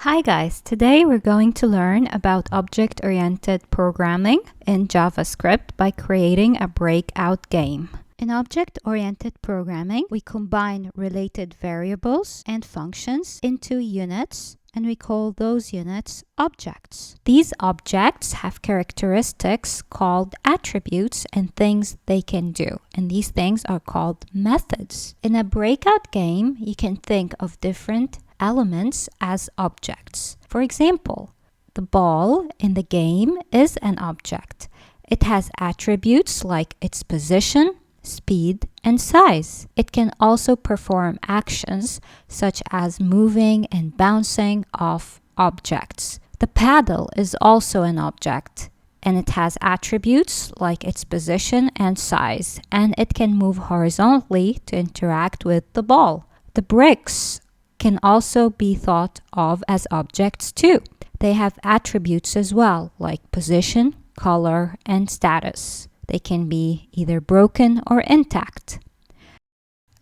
Hi guys, today we're going to learn about object-oriented programming in JavaScript by creating a breakout game. In object-oriented programming, we combine related variables and functions into units, and we call those units objects. These objects have characteristics called attributes and things they can do, and these things are called methods. In a breakout game, you can think of different elements as objects. For example, the ball in the game is an object. It has attributes like its position, speed, and size. It can also perform actions such as moving and bouncing off objects. The paddle is also an object, and it has attributes like its position and size, and it can move horizontally to interact with the ball. The bricks can also be thought of as objects too. They have attributes as well, like position, color, and status. They can be either broken or intact.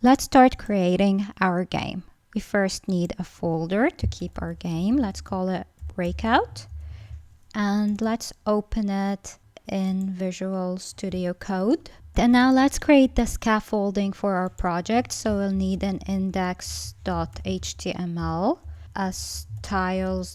Let's start creating our game. We first need a folder to keep our game. Let's call it Breakout. And let's open it in Visual Studio Code. And now let's create the scaffolding for our project. So we'll need an index.html, a styles.css,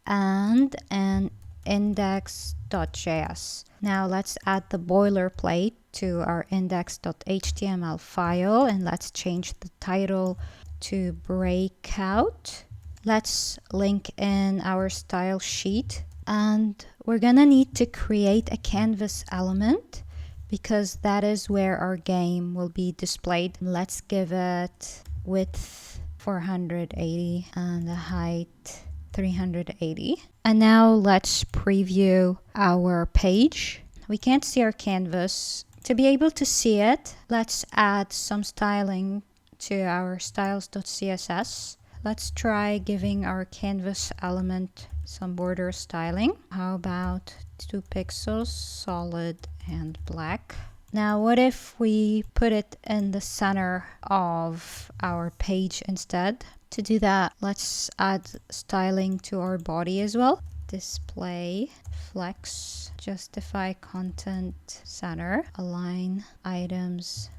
and an index.js. Now let's add the boilerplate to our index.html file, and let's change the title to Breakout. Let's link in our style sheet, and we're gonna need to create a canvas element because that is where our game will be displayed. Let's give it width 480 and the height 380. And now let's preview our page. We can't see our canvas. To be able to see it, let's add some styling to our styles.css. Let's try giving our canvas element some border styling. How about 2 pixels, solid and black? Now what if we put it in the center of our page instead? To do that, let's add styling to our body as well. Display, flex, justify content, center, align items,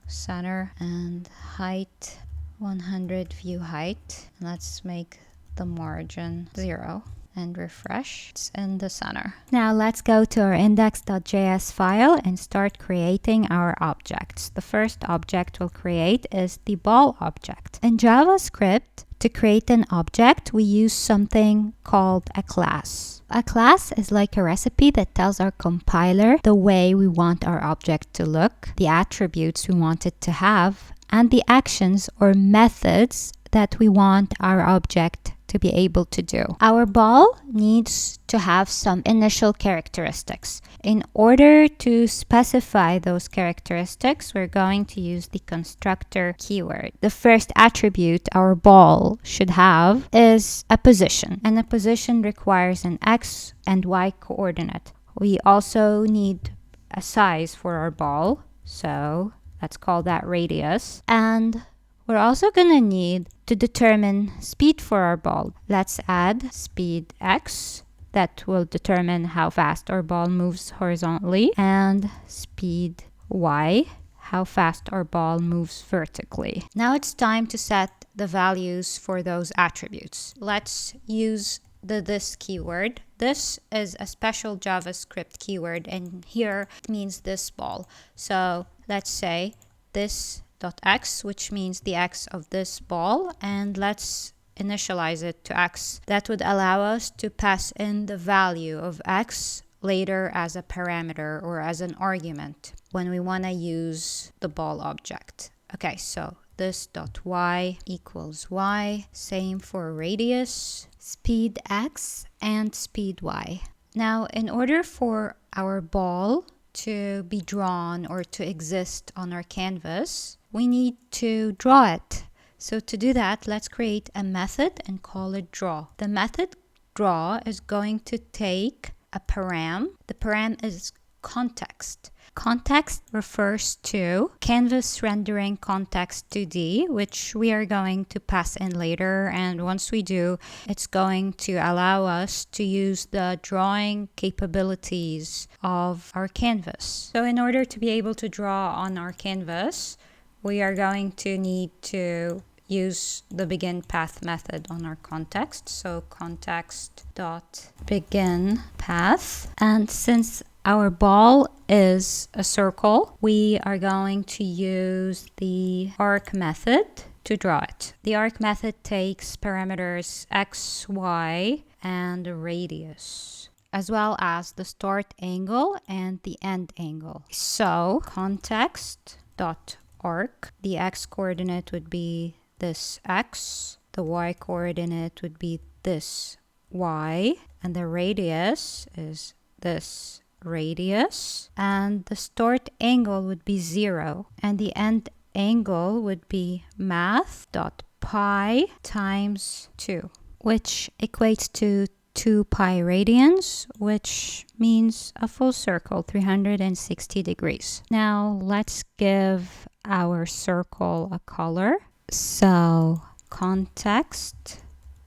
center, and height 100 view height. Let's make the margin 0 and refresh. It's in the center. Now let's go to our index.js file and start creating our objects. The first object we'll create is the ball object. In JavaScript, to create an object, we use something called a class. A class is like a recipe that tells our compiler the way we want our object to look, the attributes we want it to have, and the actions or methods that we want our object to be able to do. Our ball needs to have some initial characteristics. In order to specify those characteristics, we're going to use the constructor keyword. The first attribute our ball should have is a position, and a position requires an x and y coordinate. We also need a size for our ball, so let's call that radius. And we're also gonna need to determine speed for our ball. Let's add speed x, that will determine how fast our ball moves horizontally, and speed y, how fast our ball moves vertically. Now it's time to set the values for those attributes. Let's use the this keyword. This is a special JavaScript keyword, and here it means this ball. So let's say this.x, which means the x of this ball, and let's initialize it to x. That would allow us to pass in the value of x later as a parameter or as an argument when we want to use the ball object. Okay, so this.y equals y, same for radius, speed x, and speed y. Now, in order for our ball to be drawn or to exist on our canvas, we need to draw it. So to do that, let's create a method and call it draw. The method draw is going to take a param. The param is context. Context refers to canvas rendering context 2D, which we are going to pass in later. And once we do, it's going to allow us to use the drawing capabilities of our canvas. So in order to be able to draw on our canvas, we are going to need to use the begin path method on our context. So context dot begin path. And since our ball is a circle, we are going to use the arc method to draw it. The arc method takes parameters x, y, and the radius, as well as the start angle and the end angle. So context dot arc, the x coordinate would be this x, the y coordinate would be this y, and the radius is this radius, and the start angle would be 0, and the end angle would be math dot pi times 2, which equates to 2 pi radians, which means a full circle, 360 degrees. Now let's give our circle a color. So context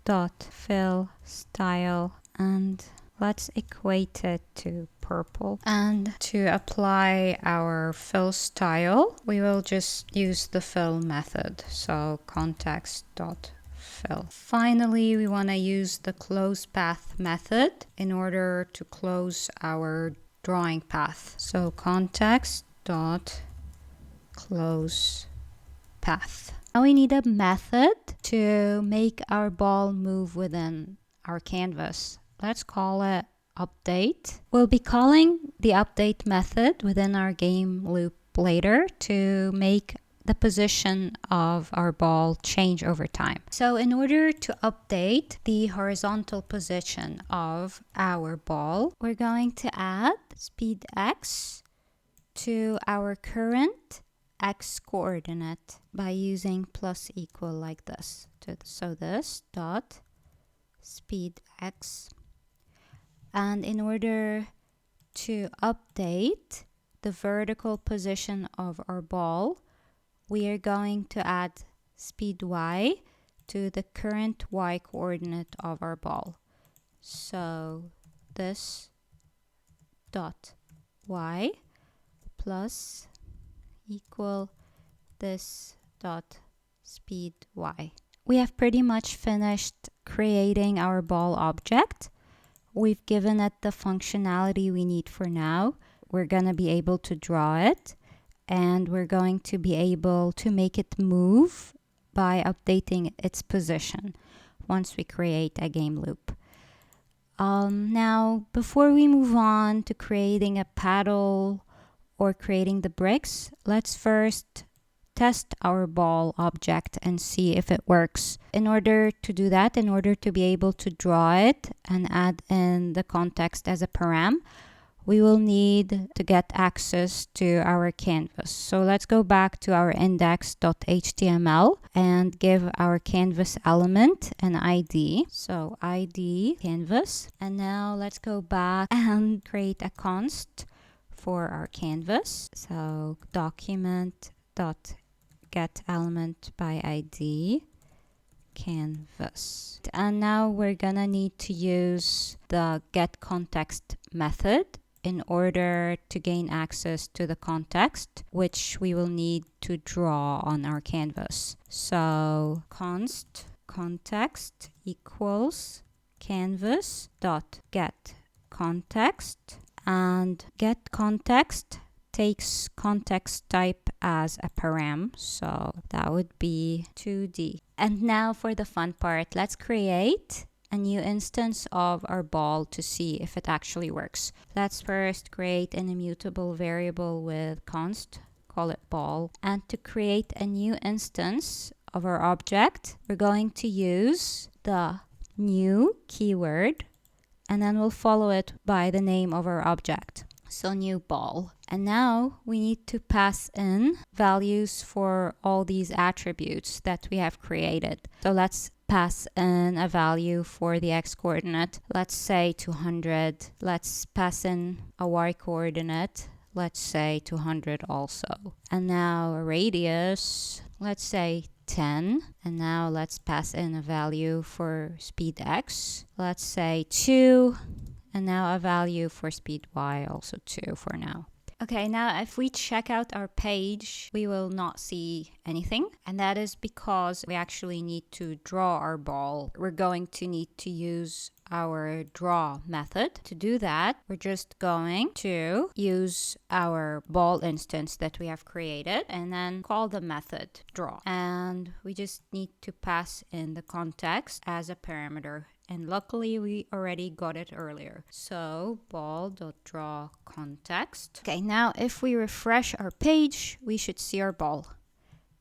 dot fill style, and let's equate it to purple. And to apply our fill style, we will just use the fill method. So context dot fill. Finally, we want to use the close path method in order to close our drawing path. So context dot close path. Now we need a method to make our ball move within our canvas. Let's call it update. We'll be calling the update method within our game loop later to make the position of our ball change over time. So in order to update the horizontal position of our ball, we're going to add speed x to our current x coordinate by using plus equal like this. So this dot speed x. And in order to update the vertical position of our ball, we are going to add speed y to the current y coordinate of our ball. So this dot y plus equal this dot speed y. We have pretty much finished creating our ball object. We've given it the functionality we need for now. We're going to be able to draw it, and we're going to be able to make it move by updating its position once we create a game loop. Now, before we move on to creating a paddle or creating the bricks, let's first test our ball object and see if it works. In order to do that, in order to be able to draw it and add in the context as a param, we will need to get access to our canvas. So let's go back to our index.html and give our canvas element an ID. So ID canvas. And now let's go back and create a const for our canvas. So document.get element by ID canvas. And now we're gonna need to use the get context method in order to gain access to the context, which we will need to draw on our canvas. So const context equals canvas dot get context, and get context takes context type as a param, so that would be 2D. And now for the fun part, let's create a new instance of our ball to see if it actually works. Let's first create an immutable variable with const, call it ball. And to create a new instance of our object, we're going to use the new keyword, and then we'll follow it by the name of our object. So new ball. And now we need to pass in values for all these attributes that we have created. So let's pass in a value for the x coordinate. Let's say 200. Let's pass in a y coordinate. let's say 200 also. And now a radius, let's say 10. And now let's pass in a value for speed x, let's say 2. And now a value for speed y, also 2 for now. Okay, now if we check out our page, we will not see anything. And that is because we actually need to draw our ball. We're going to need to use our draw method. To do that, we're just going to use our ball instance that we have created and then call the method draw. And we just need to pass in the context as a parameter. And luckily, we already got it earlier. So ball.draw context. Okay, now if we refresh our page, we should see our ball.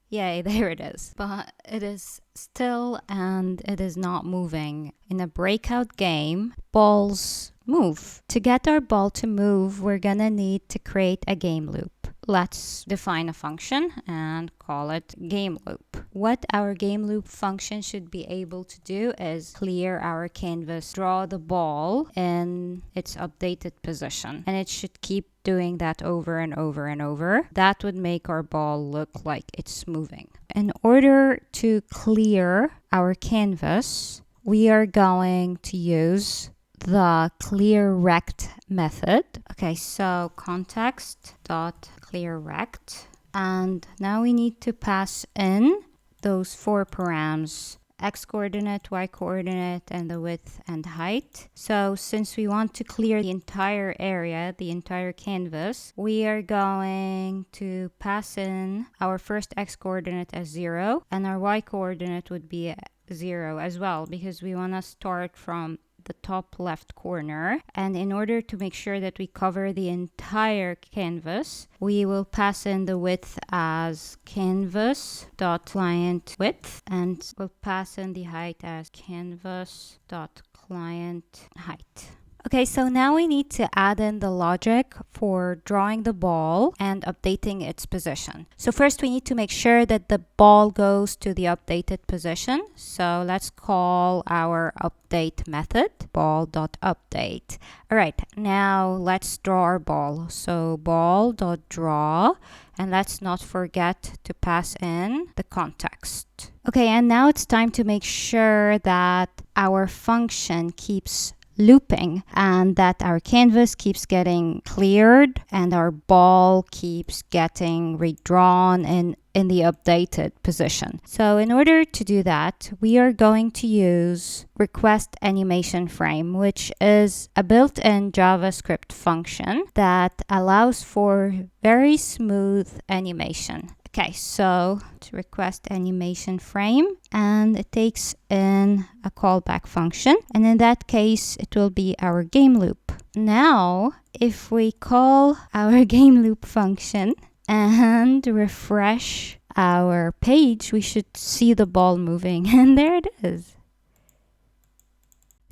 Yay, there it is. But it is still and it is not moving. In a breakout game, balls move. To get our ball to move, we're gonna need to create a game loop. Let's define a function and call it game loop. What our game loop function should be able to do is clear our canvas, draw the ball in its updated position. And it should keep doing that over and over and over. That would make our ball look like it's moving. In order to clear our canvas, we are going to use the clearRect method. Okay, so context.clearRect. And now we need to pass in those 4 params: x coordinate, y coordinate, and the width and height. So since we want to clear the entire area, the entire canvas, we are going to pass in our first x coordinate as 0, and our y coordinate would be 0 as well, because we want to start from the top left corner. And in order to make sure that we cover the entire canvas, we will pass in the width as canvas.clientWidth, and we'll pass in the height as canvas.clientHeight. Okay, so now we need to add in the logic for drawing the ball and updating its position. So first we need to make sure that the ball goes to the updated position. So let's call our update method ball.update. All right, now let's draw our ball. So ball.draw, and let's not forget to pass in the context. Okay, and now it's time to make sure that our function keeps looping and that our canvas keeps getting cleared and our ball keeps getting redrawn in the updated position. So in order to do that, we are going to use request animation frame, which is a built-in JavaScript function that allows for very smooth animation. Okay, so to request animation frame, and it takes in a callback function, and in that case it will be our game loop. Now if we call our game loop function and refresh our page, we should see the ball moving, and there it is.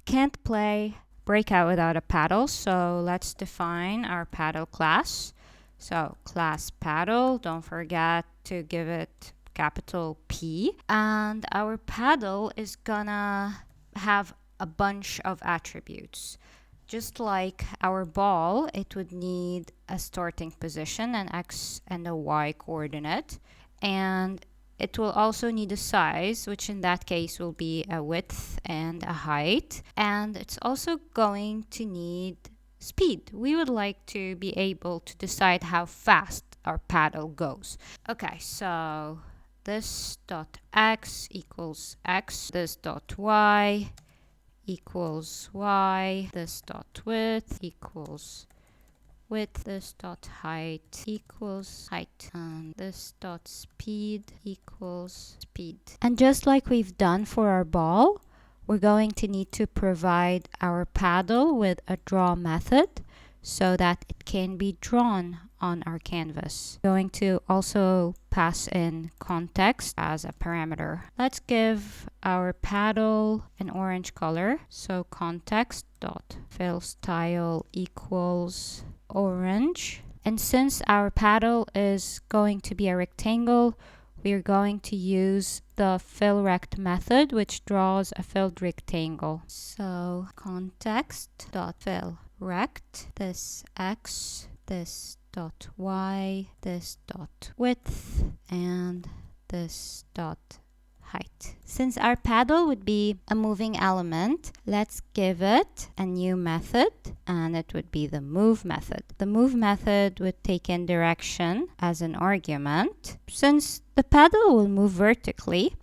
Can't play Breakout without a paddle, so let's define our paddle class. So class paddle, don't forget to give it capital P. And our paddle is gonna have a bunch of attributes. Just like our ball, it would need a starting position, an x and a y coordinate. And it will also need a size, which in that case will be a width and a height. And it's also going to need speed. We would like to be able to decide how fast our paddle goes. Okay, so this dot x equals x, this dot y equals y, this dot width equals width, this dot height equals height, and this dot speed equals speed. And just like we've done for our ball, we're going to need to provide our paddle with a draw method so that it can be drawn on our canvas. We're going to also pass in context as a parameter. Let's give our paddle an orange color. So context.fill_style equals orange. And since our paddle is going to be a rectangle, we're going to use the fillRect method, which draws a filled rectangle. So context.fillRect, this x, this dot y, this dot width, and this dot height. Since our paddle would be a moving element, let's give it a new method, and it would be the move method. The move method would take in direction as an argument. Since the paddle will move vertically,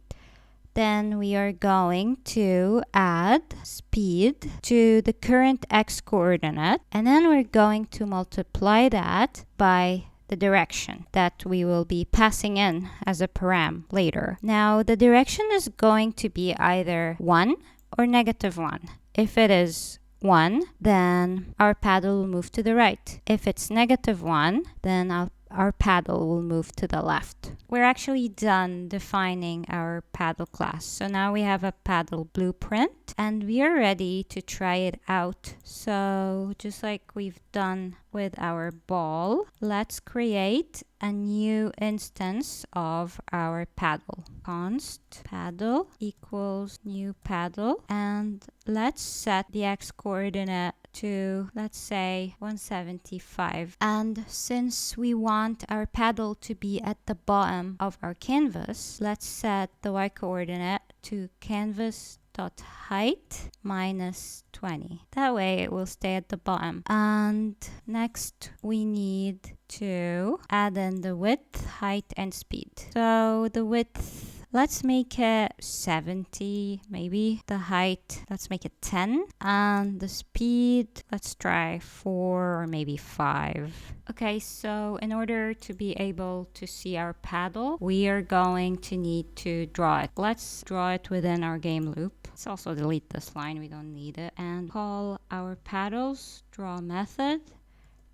then we are going to add speed to the current x coordinate, and then we're going to multiply that by the direction that we will be passing in as a param later. Now, the direction is going to be either 1 or -1. If it is 1, then our paddle will move to the right. If it's -1, then our paddle will move to the left. We're actually done defining our paddle class. So now we have a paddle blueprint and we are ready to try it out. So just like we've done with our ball, let's create a new instance of our paddle. Const paddle equals new paddle, and let's set the x coordinate to, let's say, 175. And since we want our paddle to be at the bottom of our canvas, let's set the y coordinate to canvas.height -20. That way it will stay at the bottom. And next we need to add in the width, height, and speed. So the width, let's make it 70, maybe. The height, let's make it 10. And the speed, let's try 4 or maybe 5. Okay, so in order to be able to see our paddle, we are going to need to draw it. Let's draw it within our game loop. Let's also delete this line, we don't need it. And call our paddles draw method.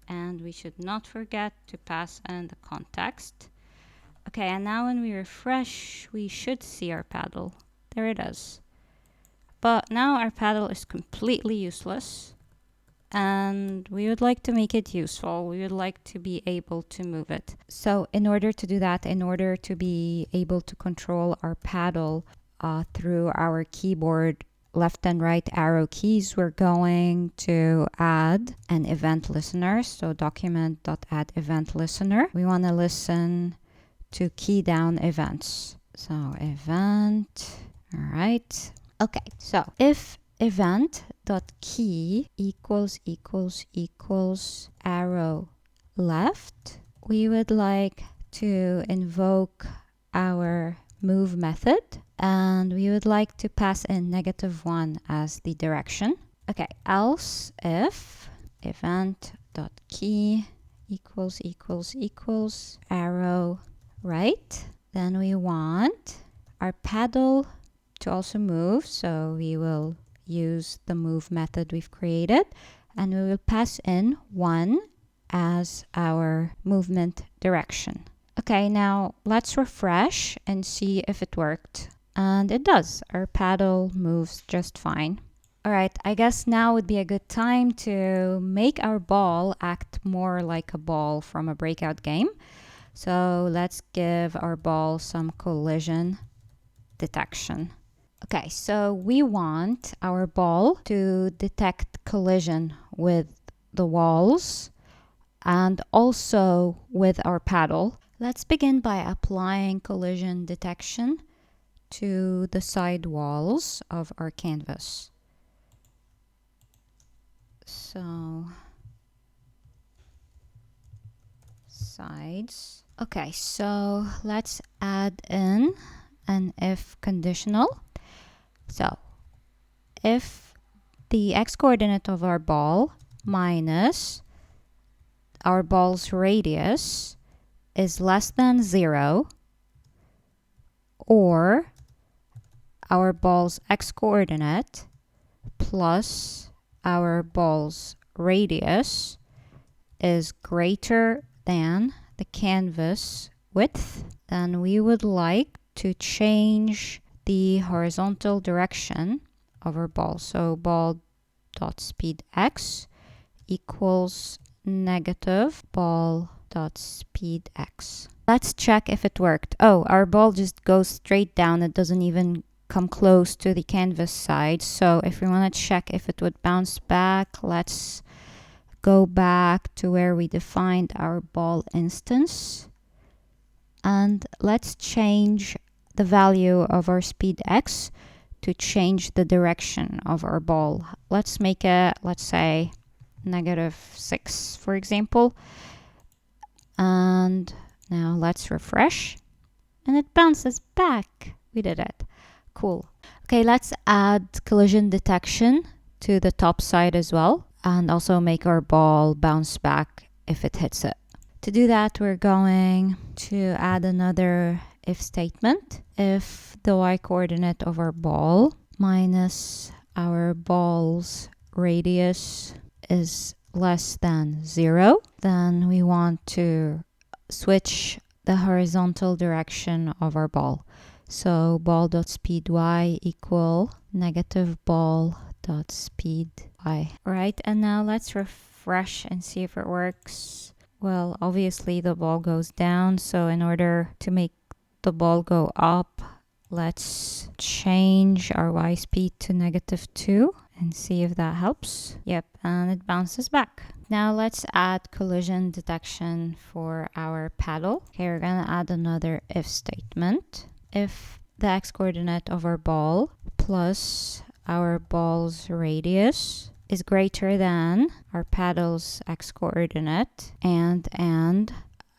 And we should not forget to pass in the context. Okay, and now when we refresh, we should see our paddle. There it is. But now our paddle is completely useless, and we would like to make it useful. We would like to be able to move it. So in order to do that, in order to be able to control our paddle through our keyboard left and right arrow keys, we're going to add an event listener. So document.add event listener. We want to listen to key down events. So event, all right. Okay, so if event.key equals arrow left, we would like to invoke our move method, and we would like to pass in -1 as the direction. Okay, else if event.key equals arrow right, then we want our paddle to also move, so we will use the move method we've created, and we will pass in 1 as our movement direction. Okay, now let's refresh and see if it worked. And it does. Our paddle moves just fine. All right, I guess now would be a good time to make our ball act more like a ball from a breakout game. So let's give our ball some collision detection. Okay, so we want our ball to detect collision with the walls and also with our paddle. Let's begin by applying collision detection to the side walls of our canvas. So, sides. Okay, so let's add in an if conditional. So, if the x coordinate of our ball minus our ball's radius is less than 0, or our ball's x coordinate plus our ball's radius is greater than the canvas width, then we would like to change the horizontal direction of our ball. So ball.speedx equals negative ball.speedx. Let's check if it worked. Oh, our ball just goes straight down. It doesn't even come close to the canvas side. So if we want to check if it would bounce back, let's go back to where we defined our ball instance. And let's change the value of our speed x to change the direction of our ball. Let's make it, let's say, -6, for example. And now let's refresh. And it bounces back. We did it. Cool. Okay, let's add collision detection to the top side as well, and also make our ball bounce back if it hits it. To do that, we're going to add another if statement. If the y-coordinate of our ball minus our ball's radius is less than 0, then we want to switch the horizontal direction of our ball. So ball.speed y equal negative ball.speed y. Right, and now let's refresh and see if it works. Well, obviously the ball goes down, so in order to make the ball go up, let's change our y speed to -2 and see if that helps. Yep, and it bounces back. Now let's add collision detection for our paddle. Okay, we're gonna add another if statement. If the x-coordinate of our ball plus our ball's radius is greater than our paddle's x-coordinate and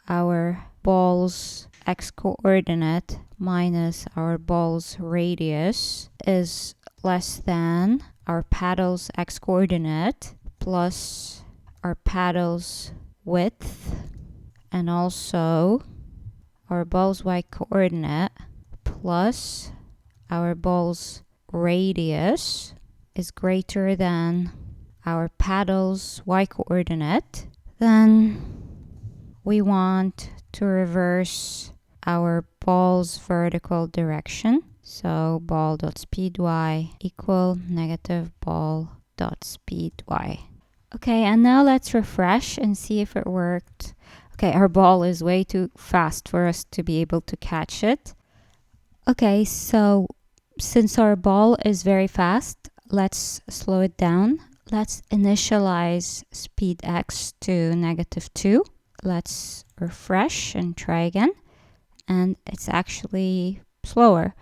our ball's x-coordinate minus our ball's radius is less than our paddle's x-coordinate plus our paddle's width and also our ball's y-coordinate plus our ball's radius is greater than our paddle's y-coordinate, then we want to reverse our ball's vertical direction. So ball.speed y equal negative ball.speed y. Okay, and now let's refresh and see if it worked. Okay, our ball is way too fast for us to be able to catch it. Okay, so since our ball is very fast, let's slow it down. Let's initialize speed x to -2. Let's refresh and try again. And it's actually slower.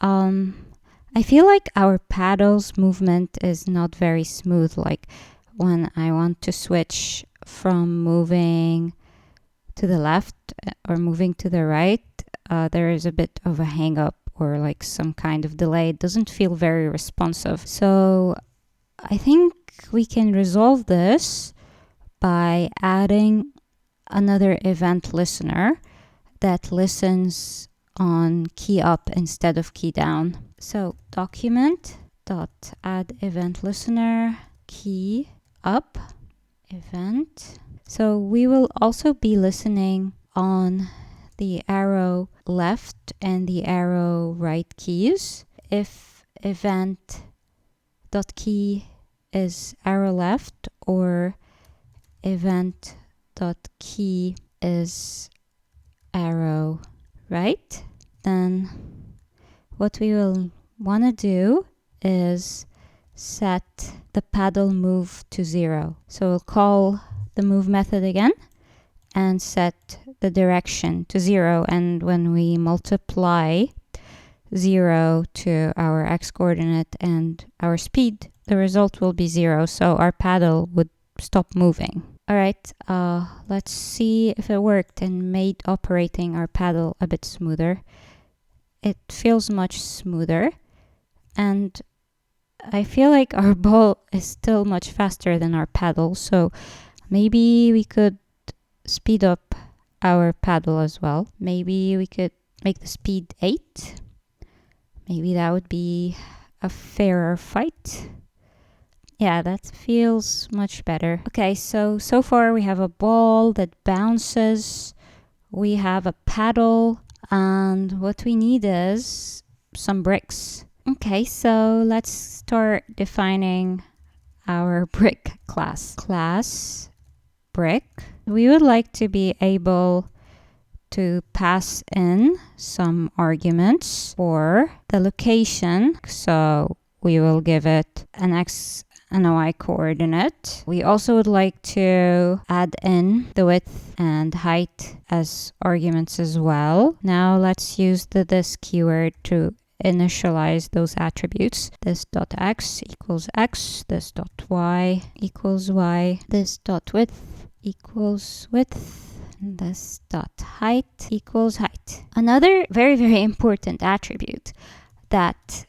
I feel like our paddle's movement is not very smooth. Like when I want to switch from moving to the left or moving to the right, there is a bit of a hang up or like some kind of delay. It doesn't feel very responsive. So I think we can resolve this by adding another event listener that listens on key up instead of key down. So document.add event listener key up event. So we will also be listening on the arrow left and the arrow right keys. If event.key is arrow left or event.key is arrow right, then what we will want to do is set the paddle move to 0. So we'll call the move method again and set the direction to 0. And when we multiply 0 to our x-coordinate and our speed, the result will be 0. So our paddle would stop moving. All right, let's see if it worked and made operating our paddle a bit smoother. It feels much smoother, and I feel like our ball is still much faster than our paddle, so maybe we could speed up our paddle as well. Maybe we could make the speed 8. Maybe that would be a fairer fight. Yeah, that feels much better. Okay, so far we have a ball that bounces, we have a paddle, and what we need is some bricks. Okay, so let's start defining our brick class. Class brick. We would like to be able to pass in some arguments for the location. So we will give it an x an y coordinate. We also would like to add in the width and height as arguments as well. Now let's use the this keyword to initialize those attributes. This dot x equals x, this dot y equals y, this dot width equals width, this dot height equals height. Another very important attribute that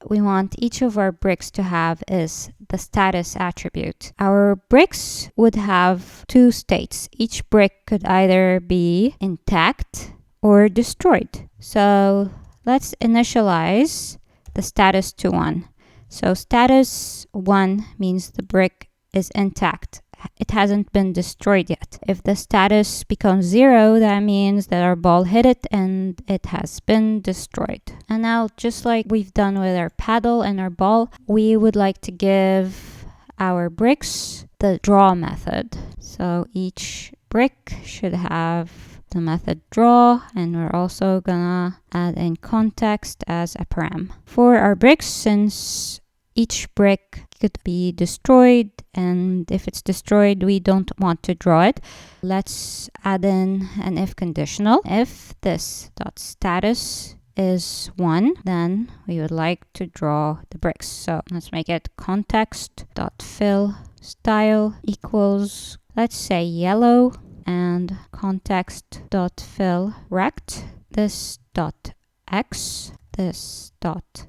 we want each of our bricks to have is the status attribute. Our bricks would have two states. Each brick could either be intact or destroyed. So let's initialize the status to 1. So status 1 means the brick is intact. It hasn't been destroyed yet. If the status becomes 0, that means that our ball hit it and it has been destroyed. And now, just like we've done with our paddle and our ball, we would like to give our bricks the draw method. So each brick should have the method draw, and we're also gonna add in context as a param. For our bricks, since each brick could be destroyed, and if it's destroyed, we don't want to draw it. Let's add in an if conditional. If this dot status is 1, then we would like to draw the bricks. So let's make it context dot fill style equals, let's say, yellow, and context dot fill rect. This dot x, this dot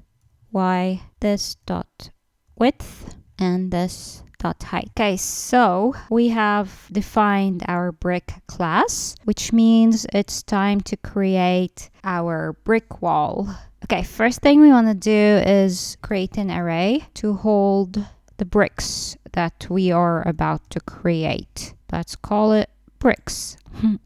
y, this dot width, and this dot height. Okay, so we have defined our brick class, which means it's time to create our brick wall. Okay, first thing we want to do is create an array to hold the bricks that we are about to create. Let's call it bricks.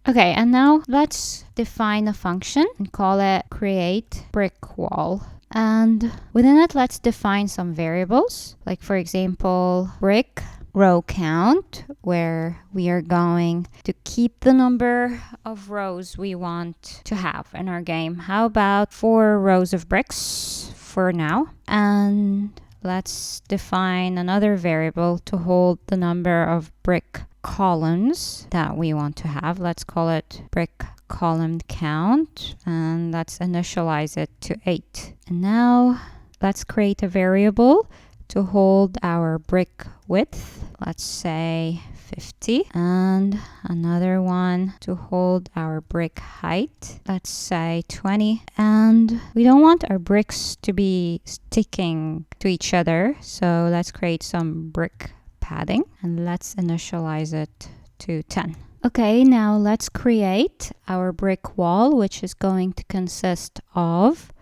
Okay, and now let's define a function and call it create brick wall. And within it, let's define some variables, like for example, brick row count, where we are going to keep the number of rows we want to have in our game. How about 4 rows of bricks for now? And let's define another variable to hold the number of brick columns that we want to have. Let's call it brick column count, and let's initialize it to 8. And now let's create a variable to hold our brick width, let's say 50, and another one to hold our brick height, let's say 20. And we don't want our bricks to be sticking to each other, so let's create some brick padding and let's initialize it to 10. Okay, now let's create our brick wall, which is going to consist of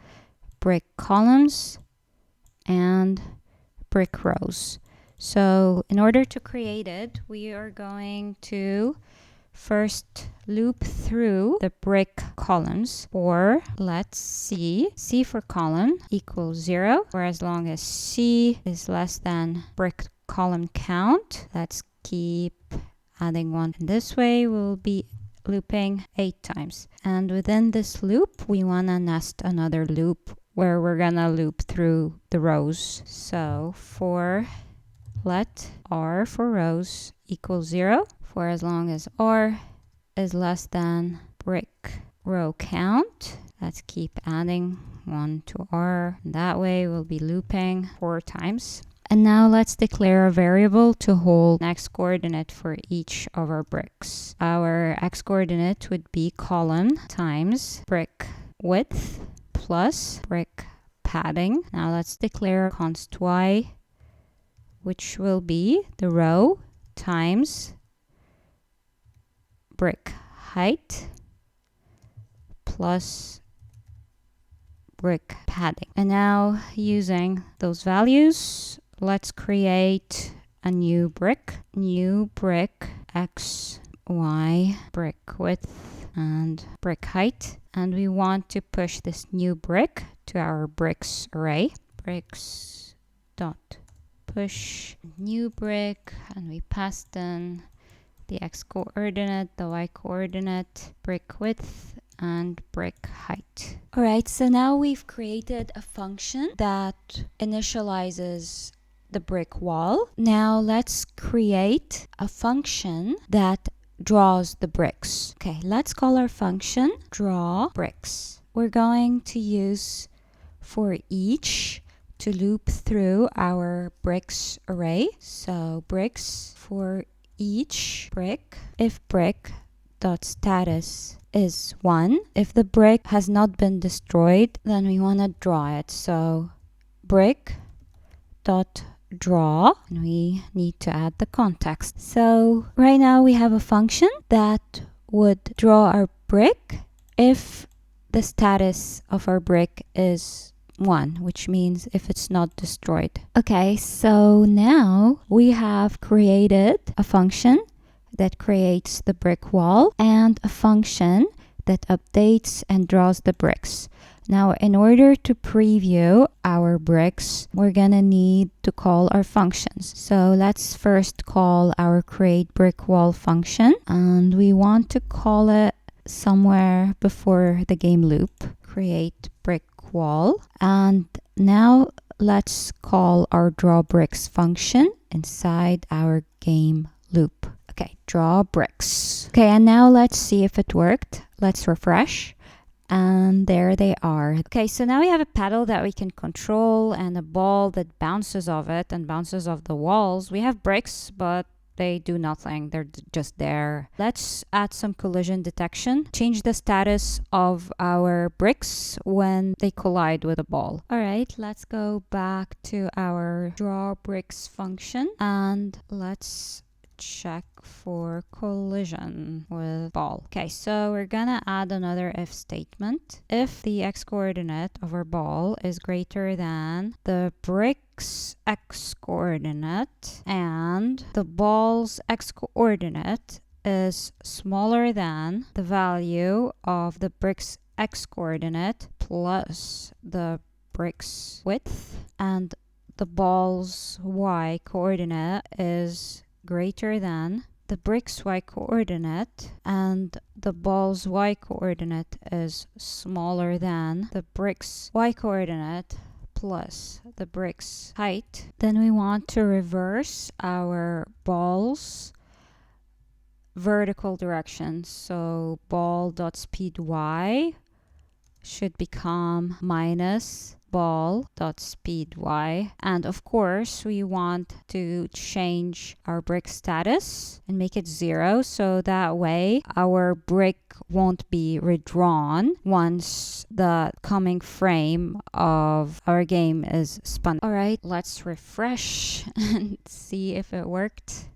brick columns and brick rows. So in order to create it, we are going to first loop through the brick columns, or let's see, C for column equals 0, for as long as C is less than brick column count. Let's keep adding 1. This way we'll be looping 8 times. And within this loop, we want to nest another loop where we're gonna loop through the rows. So for let r for rows equals 0, for as long as r is less than brick row count. Let's keep adding 1 to r. That way we'll be looping 4 times. And now let's declare a variable to hold an x coordinate for each of our bricks. Our x coordinate would be column times brick width plus brick padding. Now let's declare const y, which will be the row times brick height plus brick padding. And now using those values, let's create a new brick x, y, brick width, and brick height. And we want to push this new brick to our bricks array. Bricks dot push new brick, and we passed in the x coordinate, the y coordinate, brick width, and brick height. All right, so now we've created a function that initializes the brick wall. Now let's create a function that draws the bricks. Okay, let's call our function draw bricks. We're going to use for each to loop through our bricks array. So bricks for each brick. If brick dot status is 1, if the brick has not been destroyed, then we want to draw it. So brick dot draw, and we need to add the context. So right now we have a function that would draw our brick if the status of our brick is 1, which means if it's not destroyed. Okay, so now we have created a function that creates the brick wall and a function that updates and draws the bricks. Now, in order to preview our bricks, we're gonna need to call our functions. So let's first call our create brick wall function, and we want to call it somewhere before the game loop, create brick wall. And now let's call our draw bricks function inside our game loop. Okay, draw bricks. Okay, and now let's see if it worked. Let's refresh. And there they are. Okay, so now we have a paddle that we can control and a ball that bounces off it and bounces off the walls. We have bricks, but they do nothing. They're just there. Let's add some collision detection. Change the status of our bricks when they collide with a ball. All right, let's go back to our draw bricks function and let's check for collision with ball. Okay, so we're gonna add another if statement. If the x-coordinate of our ball is greater than the brick's x-coordinate and the ball's x-coordinate is smaller than the value of the brick's x-coordinate plus the brick's width, and the ball's y-coordinate is greater than the brick's y-coordinate and the ball's y-coordinate is smaller than the brick's y-coordinate plus the brick's height, then we want to reverse our ball's vertical direction. So ball.speed y should become minus ball.speed y, and of course we want to change our brick status and make it 0, so that way our brick won't be redrawn once the coming frame of our game is spun. All right, let's refresh and see if it worked.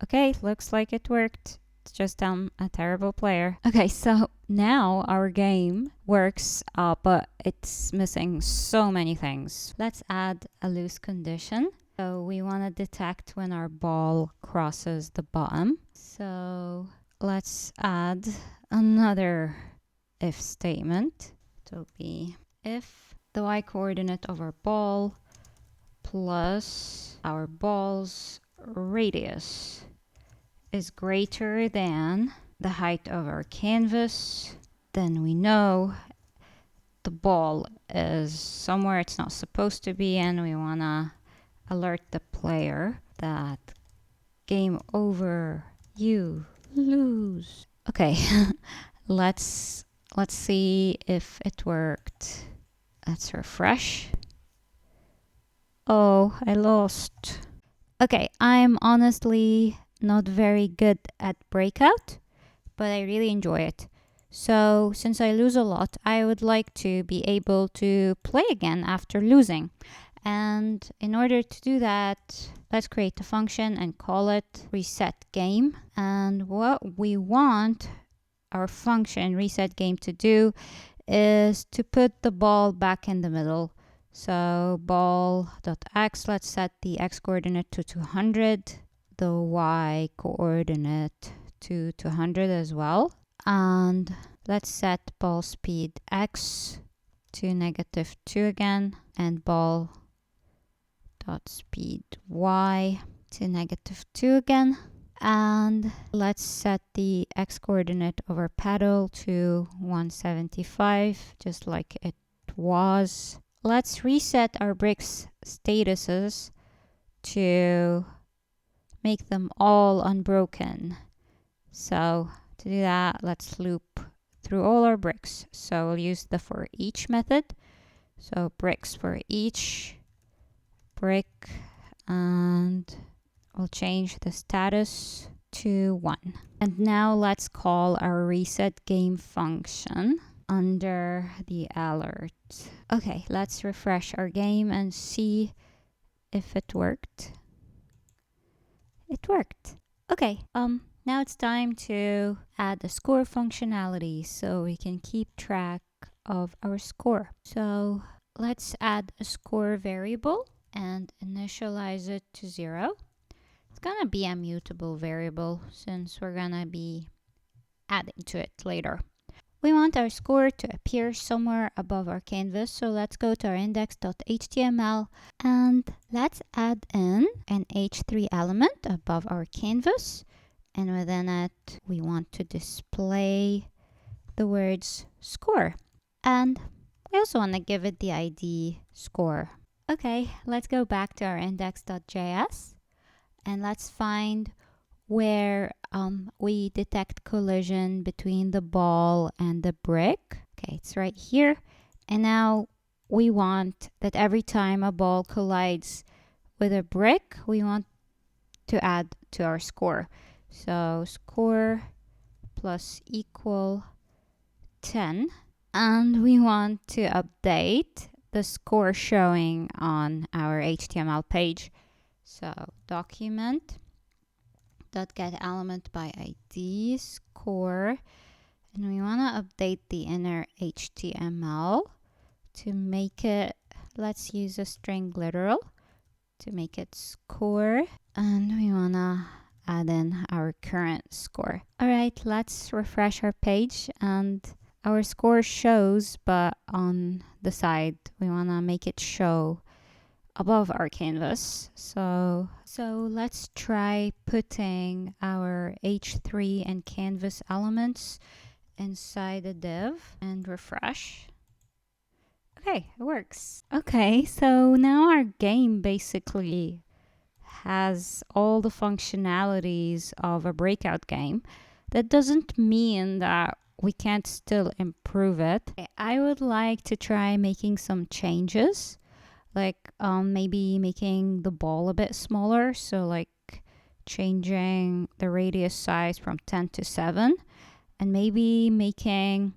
Okay, looks like it worked. It's just I'm a terrible player. Okay, so now our game works, but it's missing so many things. Let's add a loose condition. So we want to detect when our ball crosses the bottom. So let's add another if statement. It will be if the y-coordinate of our ball plus our ball's radius is greater than the height of our canvas, then we know the ball is somewhere it's not supposed to be, and we want to alert the player that game over, you lose. Okay, let's see if it worked. Let's refresh. Oh, I lost. Okay, I'm honestly not very good at Breakout, but I really enjoy it. So since I lose a lot, I would like to be able to play again after losing. And in order to do that, let's create a function and call it reset game. And what we want our function reset game to do is to put the ball back in the middle. So ball.x, let's set the x coordinate to 200, the y coordinate to 200 as well, and let's set ball speed x to -2 again, and ball dot speed y to -2 again, and let's set the x coordinate of our paddle to 175, just like it was. Let's reset our bricks statuses to make them all unbroken. So to do that, let's loop through all our bricks. So we'll use the for each method. So bricks for each brick, and we'll change the status to 1. And now let's call our reset game function under the alert. Okay, let's refresh our game and see if it worked. It worked. Okay, now it's time to add the score functionality so we can keep track of our score. So let's add a score variable and initialize it to 0. It's gonna be a mutable variable since we're gonna be adding to it later. We want our score to appear somewhere above our canvas, so let's go to our index.html and let's add in an h3 element above our canvas, and within it we want to display the words score, and we also want to give it the ID score. Okay, let's go back to our index.js and let's find where we detect collision between the ball and the brick. Okay, it's right here. And now we want that every time a ball collides with a brick, we want to add to our score. So score plus equal 10. And we want to update the score showing on our HTML page. So document get element by ID score, and we want to update the inner HTML to make it, let's use a string literal to make it score, and we want to add in our current score. All right, let's refresh our page and our score shows, but on the side we want to make it show above our canvas. So let's try putting our h3 and canvas elements inside a div and refresh. Okay, it works. Okay, so now our game basically has all the functionalities of a breakout game. That doesn't mean that we can't still improve it. I would like to try making some changes, like maybe making the ball a bit smaller, so like changing the radius size from 10 to 7, and maybe making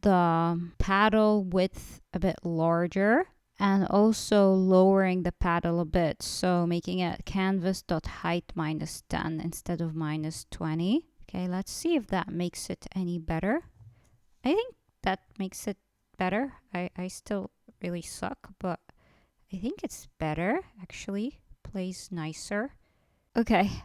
the paddle width a bit larger, and also lowering the paddle a bit, so making it canvas.height -10 instead of -20. Okay, let's see if that makes it any better. I think that makes it better. I still really suck, but I think it's better, actually. Plays nicer. Okay.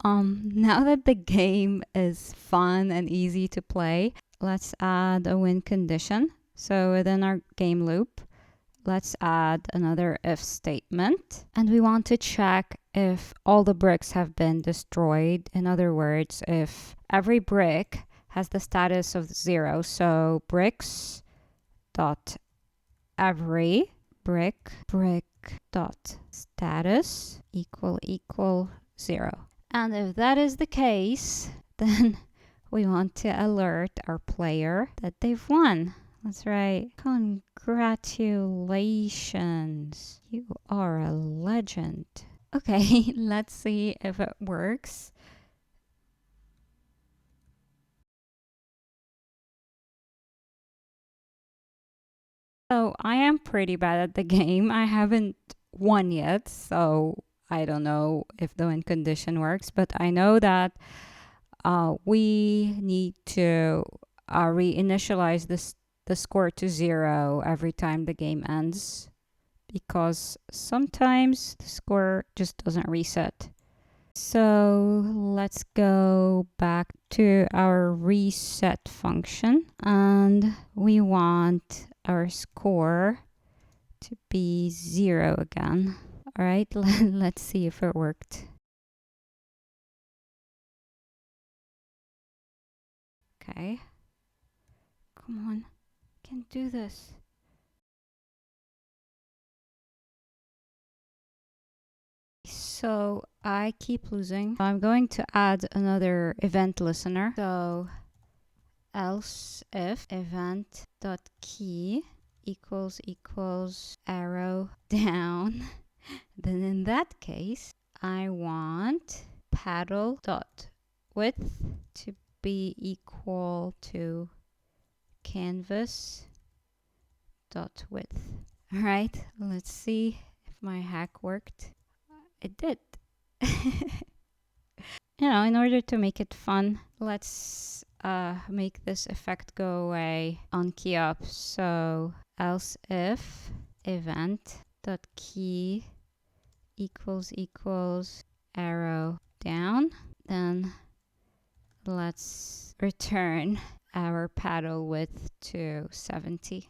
Now that the game is fun and easy to play, let's add a win condition. So within our game loop, let's add another if statement. And we want to check if all the bricks have been destroyed. In other words, if every brick has the status of 0. So bricks dot every brick dot status equal 0. And if that is the case, then we want to alert our player that they've won. That's right. Congratulations. You are a legend. Okay, let's see if it works. So I am pretty bad at the game. I haven't won yet, so I don't know if the win condition works, but I know that we need to reinitialize the score to 0 every time the game ends, because sometimes the score just doesn't reset. So let's go back to our reset function, and we want our score to be 0 again. All right, let's see if it worked. Okay. Come on, I can do this. so I keep losing. I'm going to add another event listener. So else if event.key equals arrow down, then in that case, I want paddle dot width to be equal to canvas dot width. All right, let's see if my hack worked. It did. In order to make it fun, let's make this effect go away on key up. So else if event dot key equals arrow down, then let's return our paddle width to 70.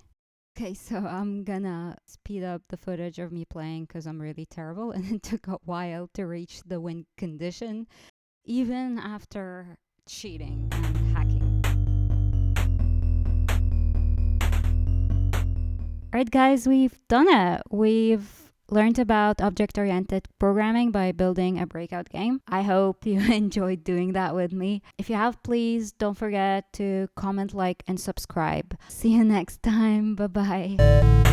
Okay, so I'm gonna speed up the footage of me playing because I'm really terrible, and it took a while to reach the win condition, even after cheating and hacking. Alright guys, we've done it. We've learned about object-oriented programming by building a breakout game. I hope you enjoyed doing that with me. If you have, please don't forget to comment, like, and subscribe. See you next time. Bye-bye.